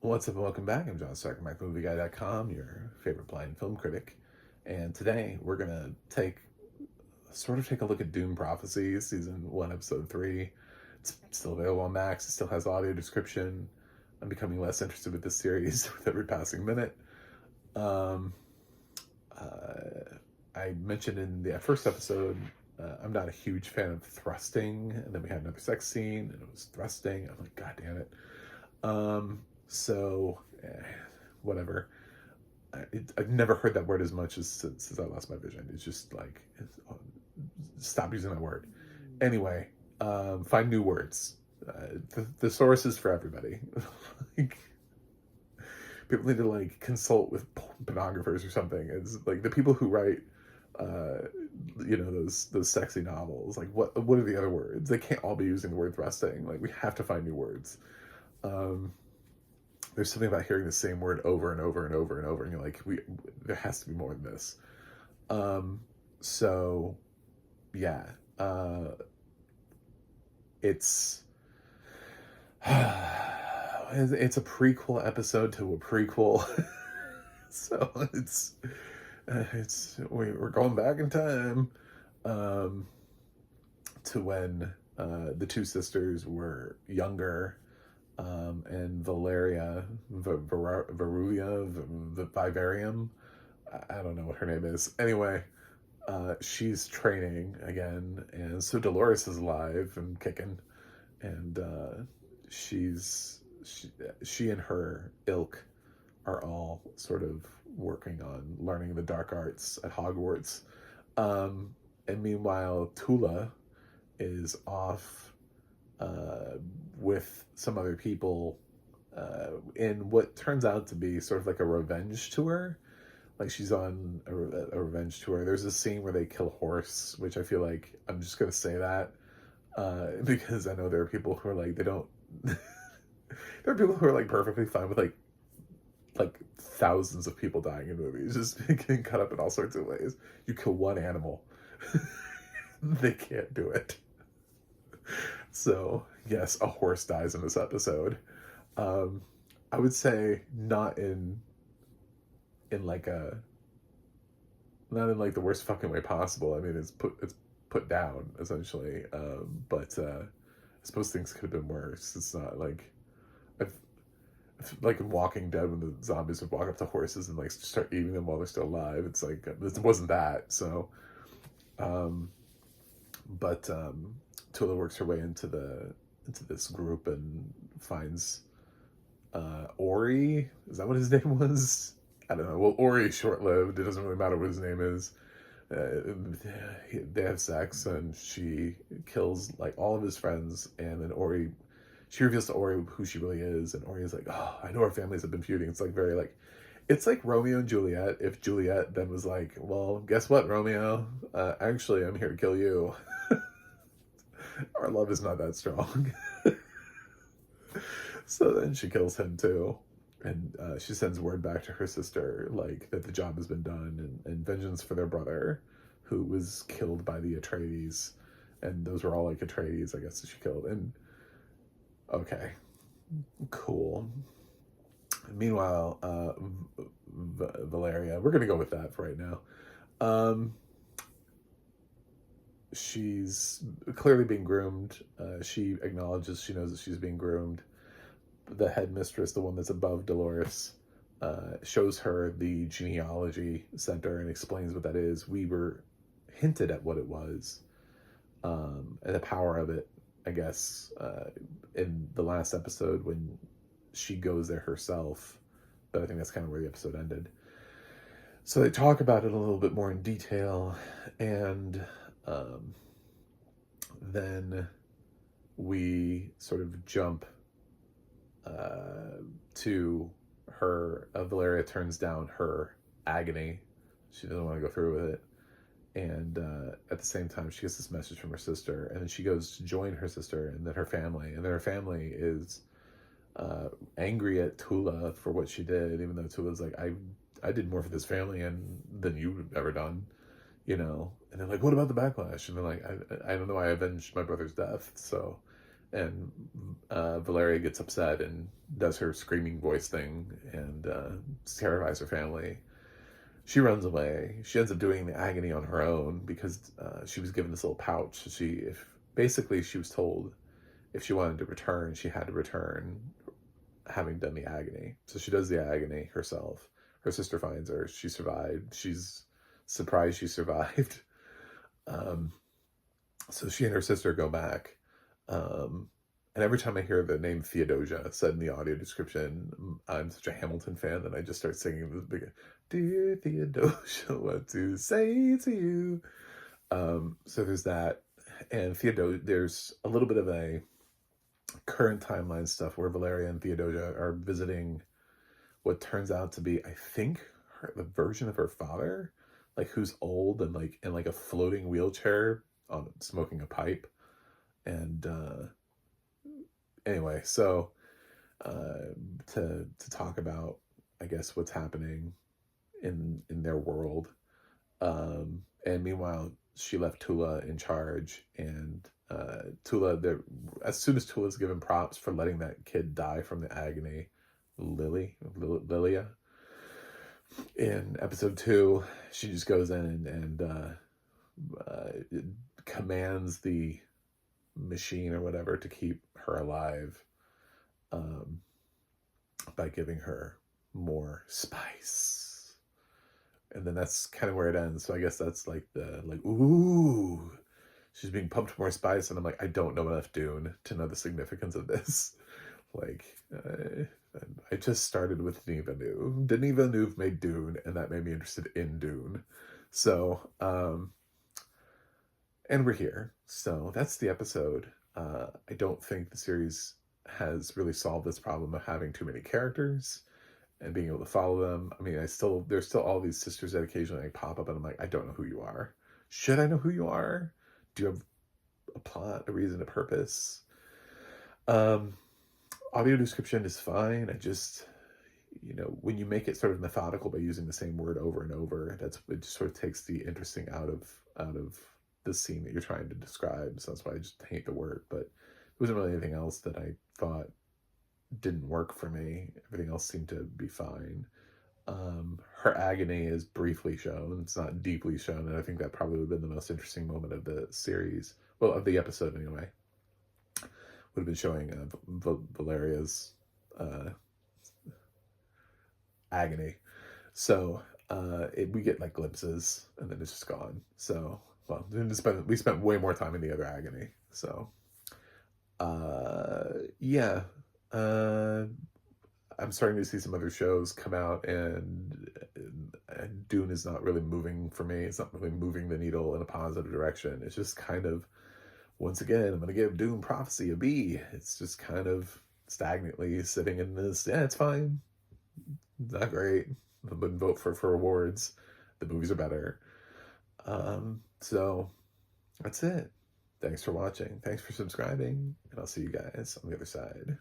What's up and welcome back. I'm John Stark, MyMovieGuy.com, your favorite blind film critic. And today we're going to take a look at Dune Prophecy, Season 1, Episode 3. It's still available on Max. It still has audio description. I'm becoming less interested with this series with every passing minute. Um, I mentioned in the first episode, I'm not a huge fan of thrusting. And then we had another sex scene, and it was thrusting. I'm like, God damn it. So, whatever. I've never heard that word as much as since I lost my vision. It's just like, stop using that word. Anyway, find new words. The thesaurus is for everybody. Like, people need to like consult with pornographers or something. It's like the people who write, those sexy novels. Like, what are the other words? They can't all be using the word thrusting. Like, we have to find new words. There's something about hearing the same word over and over and over and over, and you're like, there has to be more than this. So yeah, it's it's a prequel episode to a prequel. So we're going back in time, to when the two sisters were younger. And Valeria Veruia, the Vivarium, I don't know what her name is. Anyway, she's training again, and so Dolores is alive and kicking, and she and her ilk are all sort of working on learning the dark arts at Hogwarts. And meanwhile, Tula is off with some other people in what turns out to be sort of like a revenge tour. Like, she's on a revenge tour. There's a scene where they kill a horse, which I feel like I'm just going to say that because I know there are people who are like, they don't... there are people who are like perfectly fine with like thousands of people dying in movies, just getting cut up in all sorts of ways. You kill one animal. They can't do it. So, yes, a horse dies in this episode. I would say not in like not in like the worst fucking way possible. I mean, it's put down essentially. But I suppose things could have been worse. It's not like like in Walking Dead when the zombies would walk up to horses and like start eating them while they're still alive. It's like it wasn't that. So, but Tula works her way into this group and finds Ori. Is that what his name was? I don't know. Well, Ori's short-lived. It doesn't really matter what his name is. They have sex, and she kills like all of his friends, and then she reveals to Ori who she really is, and Ori is like, "Oh, I know our families have been feuding." It's like very like, it's like Romeo and Juliet. If Juliet then was like, "Well, guess what, Romeo? Actually, I'm here to kill you." Our love is not that strong. So then she kills him too. And she sends word back to her sister, like, that the job has been done, and vengeance for their brother, who was killed by the Atreides. And those were all, like, Atreides, I guess, that she killed. And, okay, cool. Meanwhile, Valeria, we're going to go with that for right now. She's clearly being groomed. She acknowledges she knows that she's being groomed. The headmistress, the one that's above Dolores, shows her the genealogy center and explains what that is. We were hinted at what it was, and the power of it, I guess, in the last episode when she goes there herself. But I think that's kind of where the episode ended. So they talk about it a little bit more in detail, and then we sort of jump to her. Valeria turns down her agony. She doesn't want to go through with it. And at the same time, she gets this message from her sister, and then she goes to join her sister and then her family is angry at Tula for what she did, even though Tula's like, I did more for this family than you've ever done, And they're like, what about the backlash? And they're like, I don't know, I avenged my brother's death. So and Valeria gets upset and does her screaming voice thing and terrifies her family. She runs away. She ends up doing the agony on her own because she was given this little pouch. Basically she was told if she wanted to return, she had to return having done the agony. So she does the agony herself. Her sister finds her. She survived. She's surprised she survived. So she and her sister go back. And every time I hear the name Theodosia said in the audio description, I'm such a Hamilton fan that I just start singing this big, "Dear Theodosia, what to say to you?" So there's that. And there's a little bit of a current timeline stuff where Valeria and Theodosia are visiting what turns out to be, I think, the version of her father, like who's old and like in like a floating wheelchair on smoking a pipe. And anyway, so to talk about, I guess, what's happening in their world. And meanwhile, she left Tula in charge, and Tula, as soon as Tula's given props for letting that kid die from the agony, Lilia, in episode 2, she just goes in and commands the machine or whatever to keep her alive by giving her more spice. And then that's kind of where it ends. So I guess that's like ooh, she's being pumped more spice, and I'm like, I don't know enough Dune to know the significance of this. Like, I just started with Denis Villeneuve. Denis Villeneuve made Dune, and that made me interested in Dune. So, and we're here. So that's the episode. I don't think the series has really solved this problem of having too many characters and being able to follow them. I mean, there's still all these sisters that occasionally like pop up, and I'm like, I don't know who you are. Should I know who you are? Do you have a plot, a reason, a purpose? Audio description is fine. I just, when you make it sort of methodical by using the same word over and over, it just sort of takes the interesting out of the scene that you're trying to describe. So that's why I just hate the word. But there wasn't really anything else that I thought didn't work for me. Everything else seemed to be fine. Her agony is briefly shown. It's not deeply shown, and I think that probably would have been the most interesting moment of the series. Well, of the episode anyway. Would have been showing Valeria's agony. So we get like glimpses, and then it's just gone. So, well, we spent way more time in the other agony. So, yeah. I'm starting to see some other shows come out, and Dune is not really moving for me. It's not really moving the needle in a positive direction. It's just kind of, once again, I'm going to give Dune Prophecy a B. It's just kind of stagnantly sitting in this, yeah, it's fine. Not great. I wouldn't vote for awards. The movies are better. So that's it. Thanks for watching. Thanks for subscribing. And I'll see you guys on the other side.